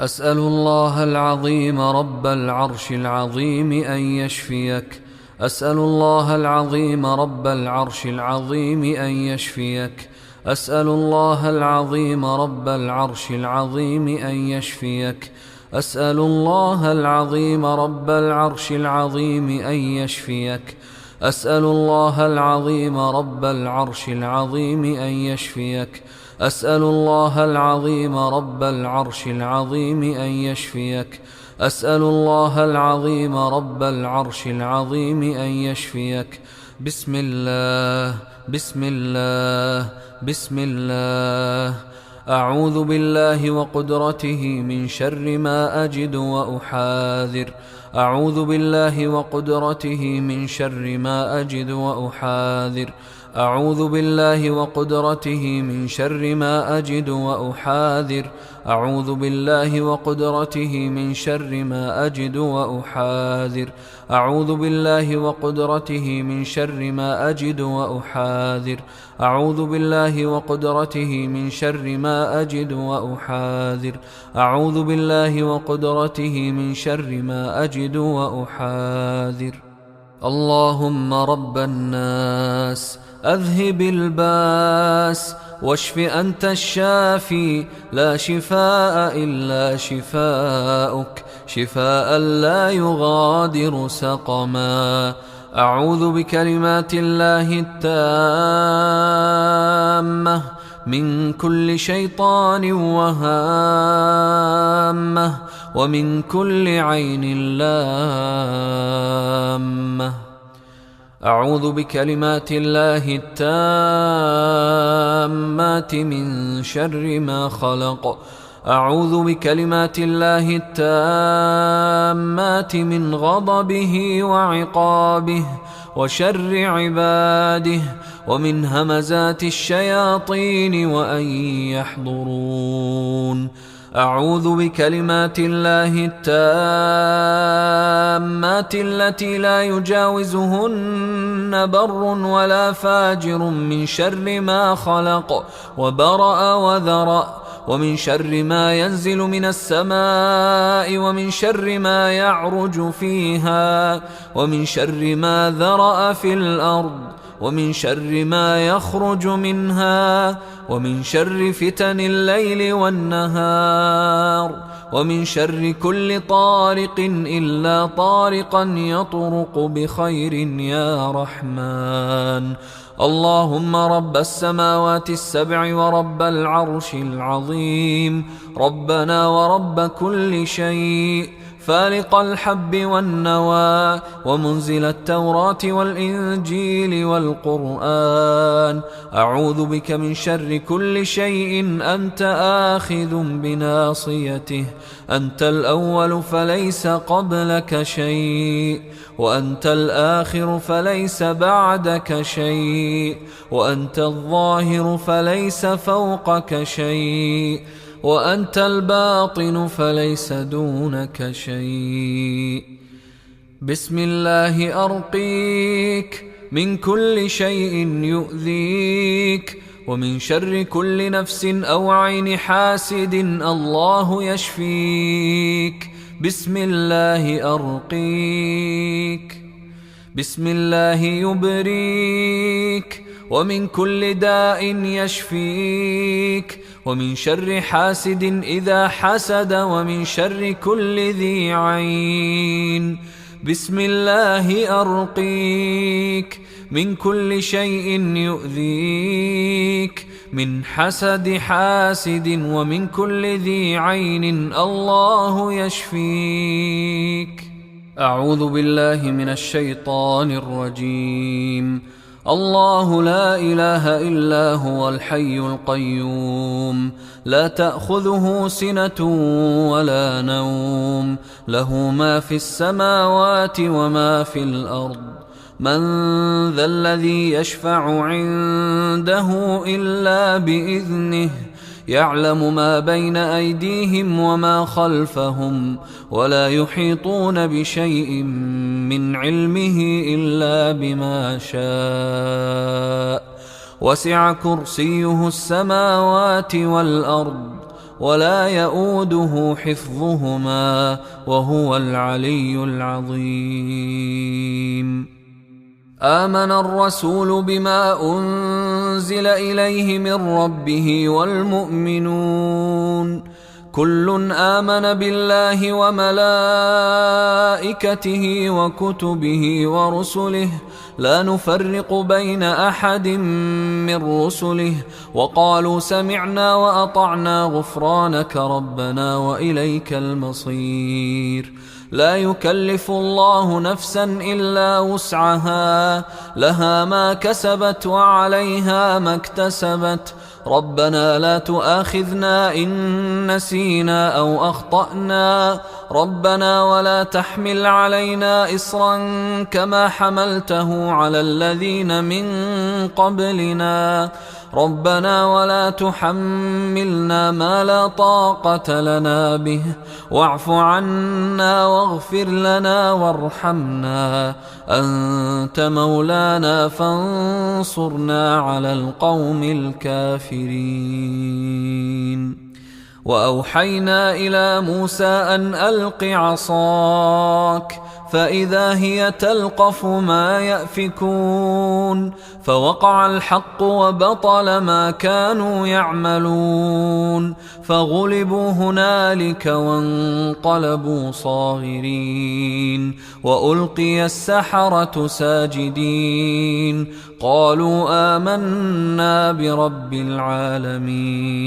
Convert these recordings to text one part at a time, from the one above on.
أسأل الله العظيم رب العرش العظيم أن يشفيك. أسأل الله العظيم رب العرش العظيم أن يشفيك. أسأل الله العظيم رب العرش العظيم أن يشفيك. أسأل الله العظيم رب العرش العظيم أن يشفيك. أسأل الله العظيم رب العرش العظيم أن يشفيك. أسأل الله العظيم رب العرش العظيم أن يشفيك. أسأل الله العظيم رب العرش العظيم أن يشفيك. بسم الله بسم الله بسم الله. أعوذ بالله وقدرته من شر ما أجد وأحاذر. أعوذ بالله وقدرته من شر ما أجد وأحاذر. أعوذ بالله وقدرته من شر ما أجد وأحاذر. أعوذ بالله وقدرته من شر ما أجد وأحاذر. أعوذ بالله وقدرته من شر ما أجد وأحاذر. أعوذ بالله وقدرته من شر ما أجد وأحاذر. أعوذ بالله وقدرته من شر ما أجد وأحاذر. اللهم رب الناس أذهب الباس واشف أنت الشافي لا شفاء إلا شفاؤك شفاء لا يغادر سقما. أعوذ بكلمات الله التامة من كل شيطان وهامة ومن كل عين لامة. أعوذ بكلمات الله التامات من شر ما خلق. أعوذ بكلمات الله التامات من غضبه وعقابه وشر عباده ومن همزات الشياطين وأن يحضرون. أعوذ بكلمات الله التامات التي لا يجاوزهن بر ولا فاجر من شر ما خلق وبرأ وذرأ ومن شر ما ينزل من السماء ومن شر ما يعرج فيها ومن شر ما ذرأ في الأرض ومن شر ما يخرج منها ومن شر فتن الليل والنهار ومن شر كل طارق إلا طارقا يطرق بخير يا رحمن. اللهم رب السماوات السبع ورب العرش العظيم ربنا ورب كل شيء فالق الحب والنوى ومنزل التوراة والإنجيل والقرآن. أعوذ بك من شر كل شيء أنت آخذ بناصيته. أنت الأول فليس قبلك شيء وأنت الآخر فليس بعدك شيء وأنت الظاهر فليس فوقك شيء وأنت الباطن فليس دونك شيء. بسم الله أرقيك من كل شيء يؤذيك ومن شر كل نفس أو عين حاسد الله يشفيك. بسم الله أرقيك. بسم الله يبريك ومن كل داء يشفيك ومن شر حاسد إذا حسد ومن شر كل ذي عين. بسم الله أرقيك من كل شيء يؤذيك من حسد حاسد ومن كل ذي عين الله يشفيك. أعوذ بالله من الشيطان الرجيم. الله لا إله إلا هو الحي القيوم لا تأخذه سنة ولا نوم له ما في السماوات وما في الأرض. من ذا الذي يشفع عنده إلا بإذنه يعلم ما بين أيديهم وما خلفهم ولا يحيطون بشيء من علمه إلا بما شاء. وسع كرسيه السماوات والأرض ولا يؤوده حفظهما وهو العلي العظيم. آمن الرسول بما أنزل إليه من ربه والمؤمنون كل آمن بالله وملائكته وكتبه ورسله لا نفرق بين أحد من رسله وقالوا سمعنا وأطعنا غفرانك ربنا وإليك المصير. لا يكلف الله نفسا إلا وسعها لها ما كسبت وعليها ما اكتسبت ربنا لا تؤاخذنا إن نسينا أو أخطأنا ربنا ولا تحمل علينا إصرا كما حملته على الذين من قبلنا ربنا ولا تحملنا ما لا طاقة لنا به واعف عنا واغفر لنا وارحمنا أنت مولانا فانصرنا على القوم الكافرين. وأوحينا إلى موسى أن ألق عصاك فإذا هي تلقف ما يأفكون فوقع الحق وبطل ما كانوا يعملون فغلبوا هنالك وانقلبوا صاغرين وألقي السحرة ساجدين قالوا آمنا برب العالمين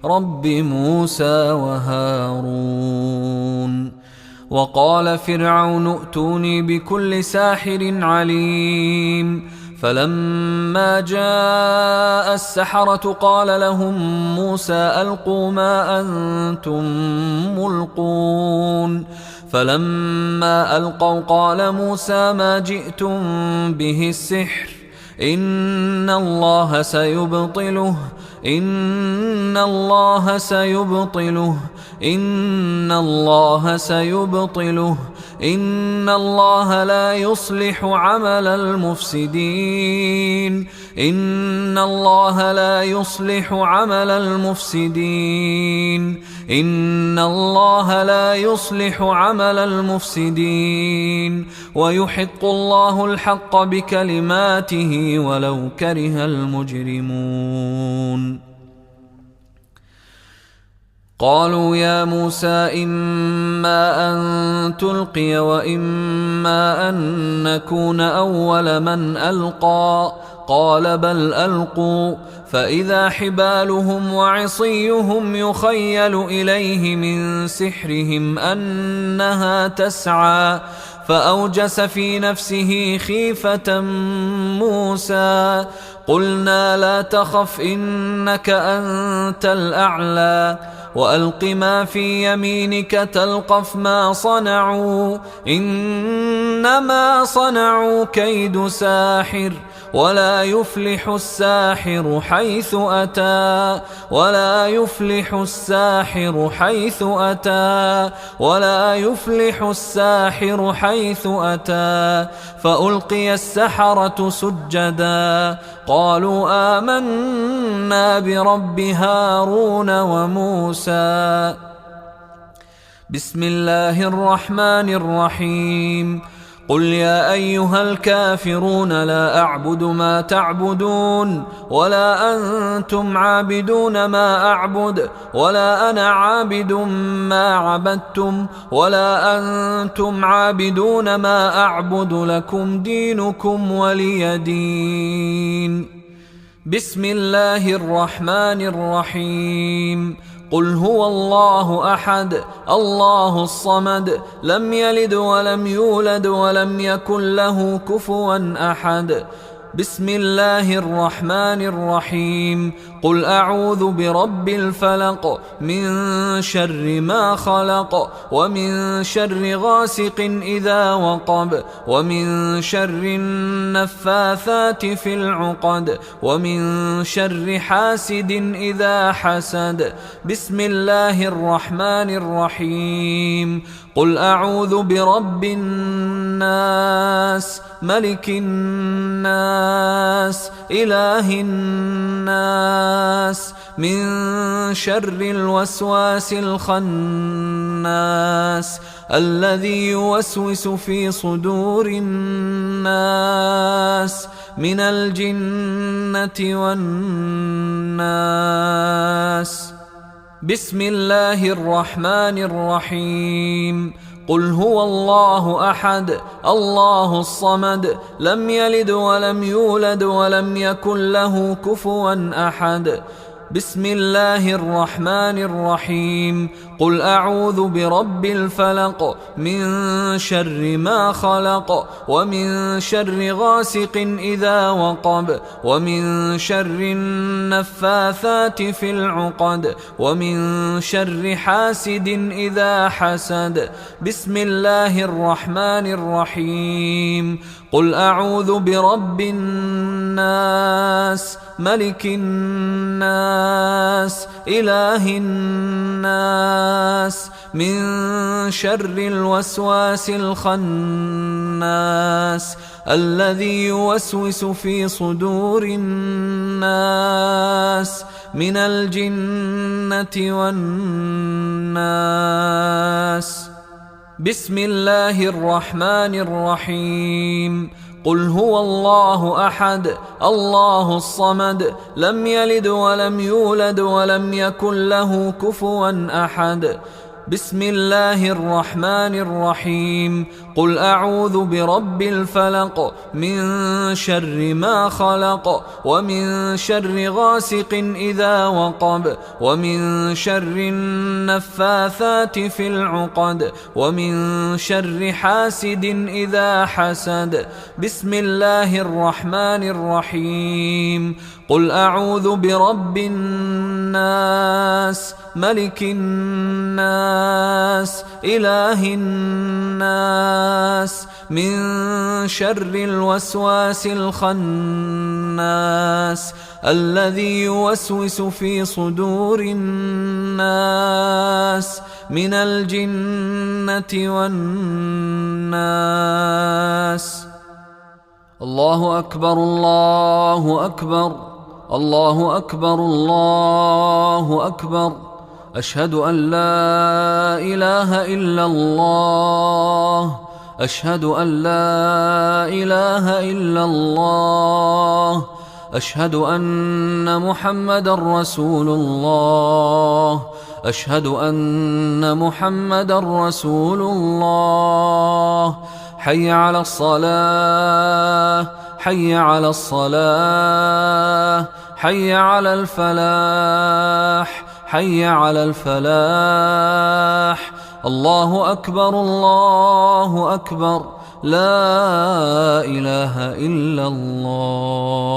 رب موسى وهارون. وقال فرعون ائتوني بكل ساحر عليم فلما جاء السحرة قال لهم موسى ألقوا ما أنتم ملقون فلما ألقوا قال موسى ما جئتم به السحر إن الله سيبطله إن الله سيبطله إن الله سيبطله إن الله لا يصلح عمل المفسدين إن الله لا يصلح عمل المفسدين إن الله لا يصلح عمل المفسدين ويحق الله الحق بكلماته ولو كره المجرمون. قالوا يا موسى إما أن تلقي وإما أن نكون أول من ألقى قال بل ألقوا فإذا حبالهم وعصيهم يخيل إليه من سحرهم أنها تسعى فأوجس في نفسه خيفة موسى قلنا لا تخف إنك أنت الأعلى وألق ما في يمينك تلقف ما صنعوا إنما صنعوا كيد ساحر ولا يفلح الساحر حيث أتى ولا يفلح الساحر حيث أتى ولا يفلح الساحر حيث أتى فألقي السحرة سجدا قالوا آمنا برب هارون وموسى. بسم الله الرحمن الرحيم قل يا أيها الكافرون لا أعبد ما تعبدون ولا أنتم عابدون ما أعبد ولا أنا عابد ما عبدتم ولا أنتم عابدون ما أعبد لكم دينكم ولي دين. بسم الله الرحمن الرحيم قل هو الله أحد الله الصمد لم يلد ولم يولد ولم يكن له كفوا أحد. بسم الله الرحمن الرحيم قل أعوذ برب الفلق من شر ما خلق ومن شر غاسق إذا وقب ومن شر النفاثات في العقد ومن شر حاسد إذا حسد. بسم الله الرحمن الرحيم قل أعوذ برب الناس ملك الناس إله الناس الناس من شر الوسواس الخناس الذي يوسوس في صدور الناس من الجنة والناس. بسم الله الرحمن الرحيم. قل هو الله أحد الله الصمد لم يلد ولم يولد ولم يكن له كفوا أحد. بسم الله الرحمن الرحيم. قل أعوذ برب الفلق من شر ما خلق ومن شر غاسق إذا وقب ومن شر النفاثات في العقد ومن شر حاسد إذا حسد. بسم الله الرحمن الرحيم. قل أعوذ برب الناس ملك الناس إله الناس من شر الوسواس الخناس الذي يوسوس في صدور الناس من الجنة والناس. بسم الله الرحمن الرحيم. قل هو الله أحد الله الصمد لم يلد ولم يولد ولم يكن له كفوا أحد. بسم الله الرحمن الرحيم. قل أعوذ برب الفلق من شر ما خلق ومن شر غاسق إذا وقب ومن شر النفاثات في العقد ومن شر حاسد إذا حسد. بسم الله الرحمن الرحيم. قل أعوذ برب الناس ملك الناس إله الناس من شر الوسواس الخناس الذي يوسوس في صدور الناس من الجنة والناس. الله أكبر الله أكبر الله أكبر الله أكبر. أشهد أن لا إله إلا الله أشهد أن لا إله إلا الله أشهد أن محمدًا رسول الله أشهد أن محمدًا رسول الله. حي على الصلاة حي على الصلاة حي على الفلاح حي على الفلاح. الله أكبر الله أكبر لا إله إلا الله.